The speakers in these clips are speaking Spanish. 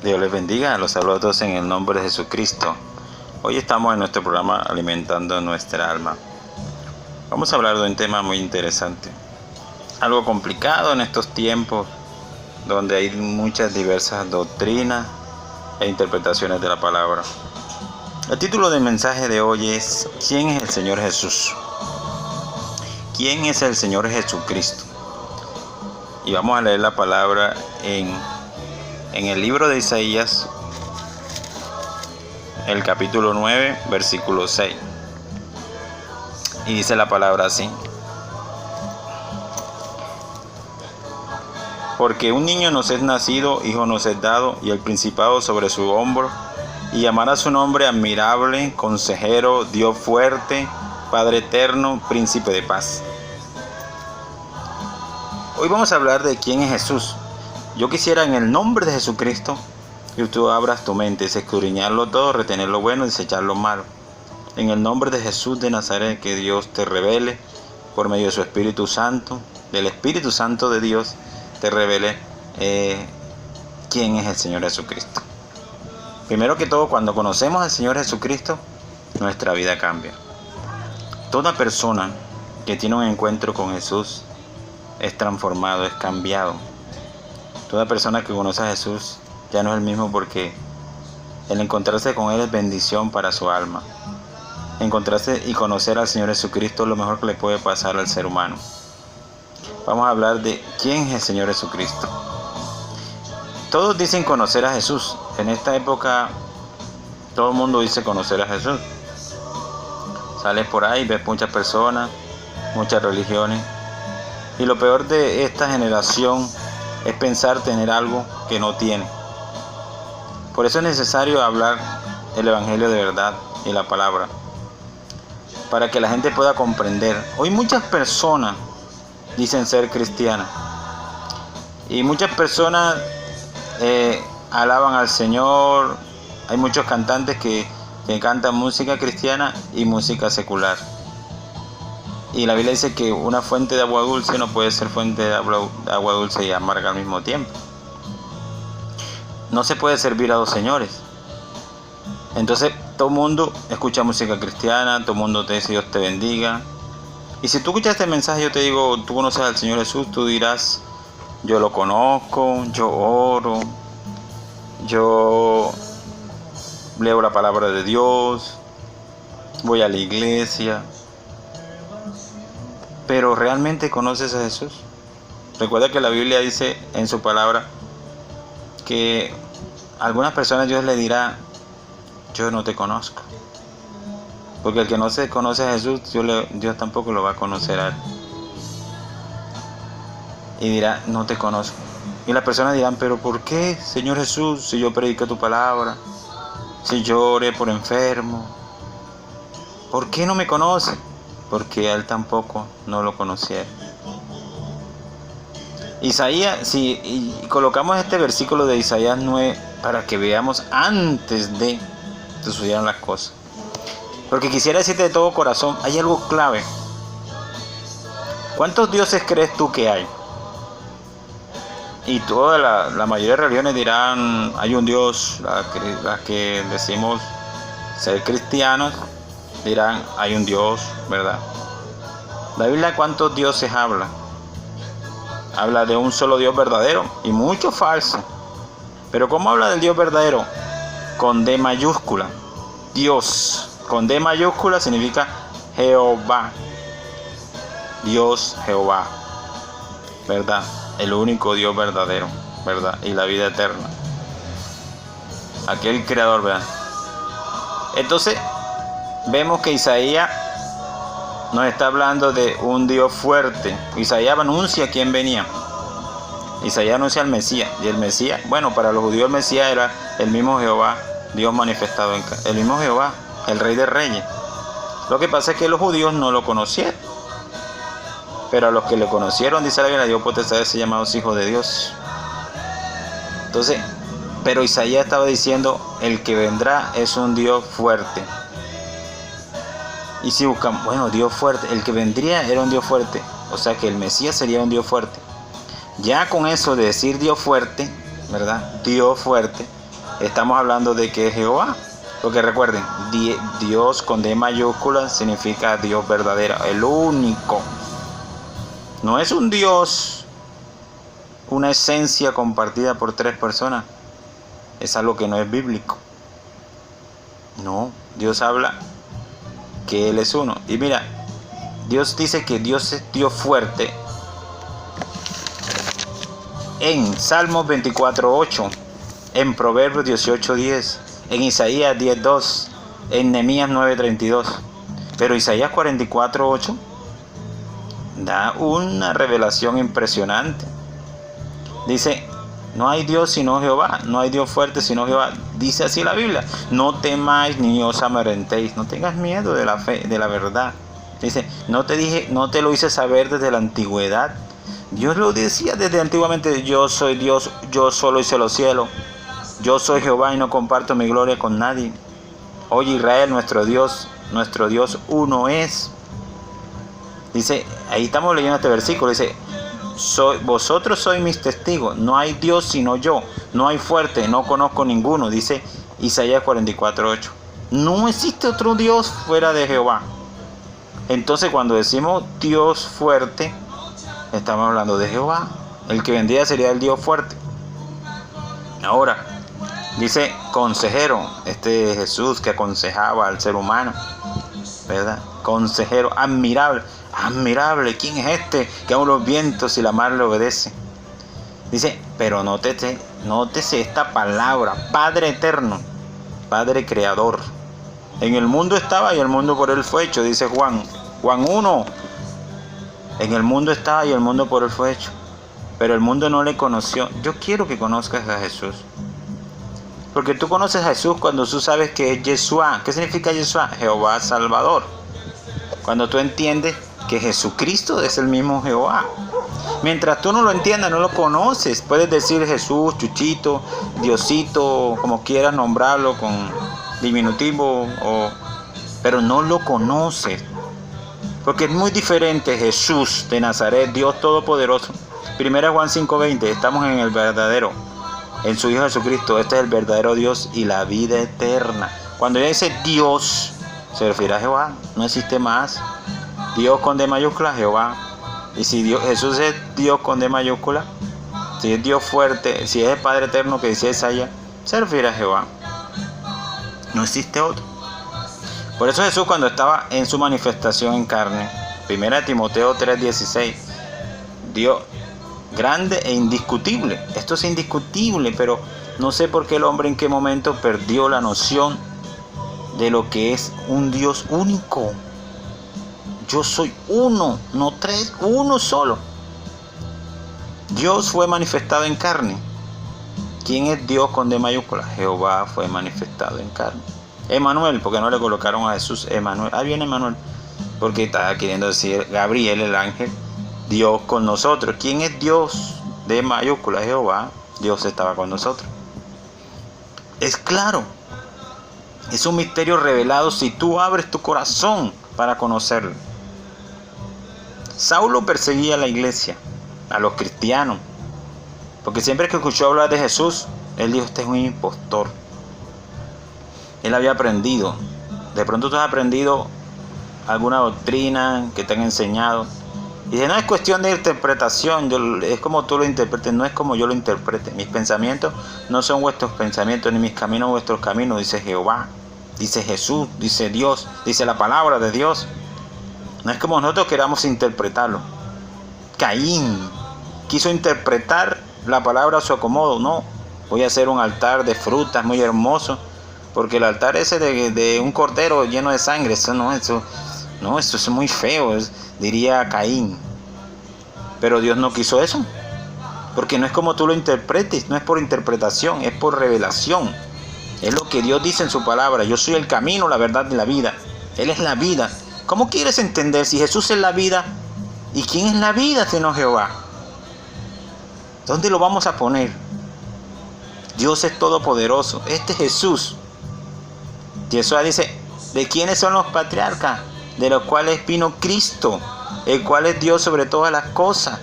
Dios les bendiga, los saludo a todos en el nombre de Jesucristo. Hoy estamos en nuestro programa Alimentando Nuestra Alma. Vamos a hablar de un tema muy interesante, algo complicado en estos tiempos donde hay muchas diversas doctrinas e interpretaciones de la palabra. El título del mensaje de hoy es ¿Quién es el Señor Jesús? ¿Quién es el Señor Jesucristo? Y vamos a leer la palabra en el libro de Isaías, el capítulo 9, versículo 6. Y dice la palabra así: Porque un niño nos es nacido, hijo nos es dado, y el principado sobre su hombro, y llamará su nombre admirable, consejero, Dios fuerte, Padre eterno, príncipe de paz. Hoy vamos a hablar de quién es Jesús. Yo quisiera en el nombre de Jesucristo que tú abras tu mente, escudriñarlo todo, retener lo bueno y desechar lo malo. En el nombre de Jesús de Nazaret, que Dios te revele por medio de su Espíritu Santo, del Espíritu Santo de Dios, te revele quién es el Señor Jesucristo. Primero que todo, cuando conocemos al Señor Jesucristo, nuestra vida cambia. Toda persona que tiene un encuentro con Jesús es transformado, es cambiado. Toda persona que conoce a Jesús ya no es el mismo, porque el encontrarse con Él es bendición para su alma. Encontrarse y conocer al Señor Jesucristo es lo mejor que le puede pasar al ser humano. Vamos a hablar de quién es el Señor Jesucristo. Todos dicen conocer a Jesús. En esta época todo el mundo dice conocer a Jesús. Sales por ahí, ves muchas personas, muchas religiones. Y lo peor de esta generación es pensar tener algo que no tiene. Por eso es necesario hablar el Evangelio de verdad y la palabra, para que la gente pueda comprender. Hoy muchas personas dicen ser cristianas, y muchas personas alaban al Señor. Hay muchos cantantes que cantan música cristiana y música secular. Y la Biblia dice que una fuente de agua dulce no puede ser fuente de agua dulce y amarga al mismo tiempo. No se puede servir a dos señores. Entonces todo el mundo escucha música cristiana, todo el mundo te dice Dios te bendiga. Y si tú escuchas este mensaje, yo te digo, tú conoces al Señor Jesús, tú dirás, yo lo conozco, yo oro, yo leo la palabra de Dios, voy a la iglesia. Pero ¿realmente conoces a Jesús? Recuerda que la Biblia dice en su palabra que a algunas personas Dios le dirá, yo no te conozco. Porque el que no se conoce a Jesús, Dios tampoco lo va a conocer a él. Y dirá, no te conozco. Y las personas dirán, pero ¿por qué, Señor Jesús, si yo predico tu palabra, si yo oré por enfermo? ¿Por qué no me conoce? Porque a él tampoco no lo conocía. Isaías, si colocamos este versículo de Isaías 9 para que veamos antes de que sucedieran las cosas. Porque quisiera decirte de todo corazón, hay algo clave. ¿Cuántos dioses crees tú que hay? Y toda la mayoría de religiones dirán, hay un Dios. Las que decimos ser cristianos dirán, hay un Dios, ¿verdad? La Biblia, ¿cuántos dioses habla? Habla de un solo Dios verdadero y mucho falso. Pero ¿cómo habla del Dios verdadero? Con D mayúscula. Dios con D mayúscula significa Jehová. Dios Jehová, ¿verdad? El único Dios verdadero, ¿verdad? Y la vida eterna. Aquel creador, ¿verdad? Entonces vemos que Isaías nos está hablando de un Dios fuerte. Isaías anuncia quién venía. Isaías anuncia al Mesías. Y el Mesías, bueno, para los judíos el Mesías era el mismo Jehová, Dios manifestado en el mismo Jehová, el Rey de Reyes. Lo que pasa es que los judíos no lo conocieron. Pero a los que lo conocieron, dice la Biblia, dio potestad de ser llamados hijos de Dios. Entonces, pero Isaías estaba diciendo, el que vendrá es un Dios fuerte. Y si buscamos, bueno, Dios fuerte, el que vendría era un Dios fuerte. O sea que el Mesías sería un Dios fuerte. Ya con eso de decir Dios fuerte, ¿verdad? Dios fuerte, estamos hablando de que es Jehová. Porque recuerden, Dios con D mayúscula significa Dios verdadero, el único. No es un Dios, una esencia compartida por tres personas. Es algo que no es bíblico. No, Dios habla que Él es uno. Y mira, Dios dice que Dios es Dios fuerte en Salmos 24:8, en Proverbios 18:10, en Isaías 10:2, en Nehemías 9:32. Pero Isaías 44:8 da una revelación impresionante. Dice: no hay Dios sino Jehová, no hay Dios fuerte sino Jehová. Dice así la Biblia: no temáis ni os amedrentéis, no tengas miedo de la fe, de la verdad. Dice: no te lo hice saber desde la antigüedad. Dios lo decía desde antiguamente: yo soy Dios, yo solo hice los cielos. Yo soy Jehová y no comparto mi gloria con nadie. Oye Israel, nuestro Dios uno es. Dice, ahí estamos leyendo este versículo, dice: vosotros sois mis testigos, no hay Dios sino yo, no hay fuerte, no conozco ninguno, dice Isaías 44:8. No existe otro Dios fuera de Jehová. Entonces cuando decimos Dios fuerte, estamos hablando de Jehová. El que vendría sería el Dios fuerte. Ahora, dice consejero, este Jesús que aconsejaba al ser humano, ¿verdad? Consejero, admirable. Admirable, ¿quién es este que aún los vientos y la mar le obedece? Dice, pero nótese esta palabra: Padre eterno, Padre creador. En el mundo estaba y el mundo por él fue hecho, dice Juan 1. En el mundo estaba y el mundo por él fue hecho, pero el mundo no le conoció. Yo quiero que conozcas a Jesús, porque tú conoces a Jesús cuando tú sabes que es Yeshua. ¿Qué significa Yeshua? Jehová Salvador. Cuando tú entiendes que Jesucristo es el mismo Jehová. Mientras tú no lo entiendas, no lo conoces. Puedes decir Jesús, Chuchito, Diosito, como quieras nombrarlo, con diminutivo, pero no lo conoces. Porque es muy diferente Jesús de Nazaret, Dios Todopoderoso. 1 Juan 5:20, estamos en el verdadero, en su Hijo Jesucristo. Este es el verdadero Dios y la vida eterna. Cuando ella dice Dios, se refiere a Jehová, no existe más. Dios con D mayúscula, Jehová. Y si Jesús es Dios con D mayúscula, si es Dios fuerte, si es el Padre eterno que dice Isaías, se refiere a Jehová. No existe otro. Por eso Jesús, cuando estaba en su manifestación en carne, 1 Timoteo 3:16, Dios grande e indiscutible. Esto es indiscutible, pero no sé por qué el hombre en qué momento perdió la noción de lo que es un Dios único. Yo soy uno, no tres, uno solo. Dios fue manifestado en carne. ¿Quién es Dios con D mayúscula? Jehová fue manifestado en carne. Emanuel, porque no le colocaron a Jesús Emanuel. Ahí viene Emanuel, porque estaba queriendo decir Gabriel, el ángel, Dios con nosotros. ¿Quién es Dios? D mayúscula, Jehová. Dios estaba con nosotros. Es claro. Es un misterio revelado si tú abres tu corazón para conocerlo. Saulo perseguía a la iglesia, a los cristianos, porque siempre que escuchó hablar de Jesús, él dijo: este es un impostor. Él había aprendido. De pronto tú has aprendido alguna doctrina que te han enseñado, y dice: no es cuestión de interpretación, es como tú lo interpretes, no es como yo lo interprete. Mis pensamientos no son vuestros pensamientos, ni mis caminos vuestros caminos, dice Jehová, dice Jesús, dice Dios, dice la palabra de Dios. No es como nosotros queramos interpretarlo. Caín quiso interpretar la palabra a su acomodo. No, voy a hacer un altar de frutas muy hermoso, porque el altar ese de un cordero lleno de sangre, eso es muy feo, diría Caín. Pero Dios no quiso eso, porque no es como tú lo interpretes, no es por interpretación, es por revelación. Es lo que Dios dice en su palabra: yo soy el camino, la verdad y la vida. Él es la vida. ¿Cómo quieres entender si Jesús es la vida? ¿Y quién es la vida sino Jehová? ¿Dónde lo vamos a poner? Dios es todopoderoso. Este es Jesús. Jesús dice: ¿de quiénes son los patriarcas? De los cuales vino Cristo, el cual es Dios sobre todas las cosas.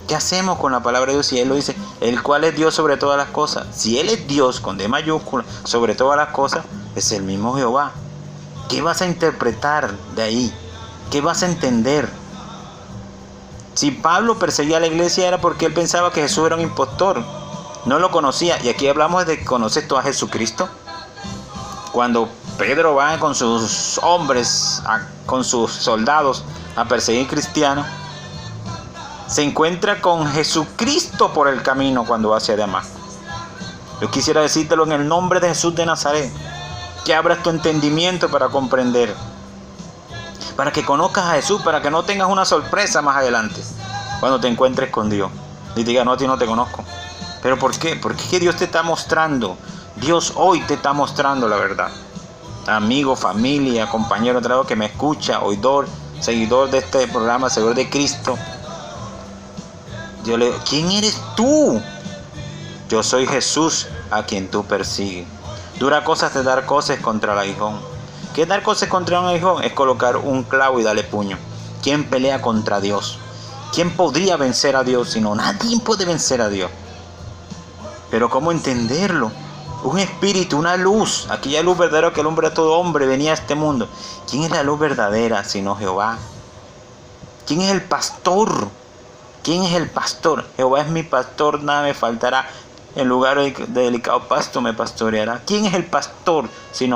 ¿Qué hacemos con la palabra de Dios si Él lo dice? El cual es Dios sobre todas las cosas. Si Él es Dios con D mayúscula sobre todas las cosas, es el mismo Jehová. ¿Qué vas a interpretar de ahí? ¿Qué vas a entender? Si Pablo perseguía a la iglesia era porque él pensaba que Jesús era un impostor. No lo conocía. Y aquí hablamos de ¿conoces tú a Jesucristo? Cuando Pedro va con sus hombres, con sus soldados a perseguir cristianos, se encuentra con Jesucristo por el camino cuando va hacia Damasco. Yo quisiera decírtelo en el nombre de Jesús de Nazaret, que abras tu entendimiento para comprender, para que conozcas a Jesús, para que no tengas una sorpresa más adelante, cuando te encuentres con Dios y digas, no, a ti no te conozco. ¿Pero por qué? Porque es que Dios te está mostrando, Dios hoy te está mostrando la verdad. Amigo, familia, compañero de trabajo que me escucha, oidor, seguidor de este programa, seguidor de Cristo. Yo le digo, ¿quién eres tú? Yo soy Jesús a quien tú persigues. Dura cosas de dar cosas contra el aguijón. ¿Qué es dar cosas contra un aguijón? Es colocar un clavo y darle puño. ¿Quién pelea contra Dios? ¿Quién podría vencer a Dios? Si no, nadie puede vencer a Dios. Pero ¿cómo entenderlo? Un espíritu, una luz. Aquella luz verdadera que alumbra a todo hombre venía a este mundo. ¿Quién es la luz verdadera sino Jehová? ¿Quién es el pastor? ¿Quién es el pastor? Jehová es mi pastor, nada me faltará. En lugar de delicado pasto me pastoreará. ¿Quién es el pastor sino Jehová?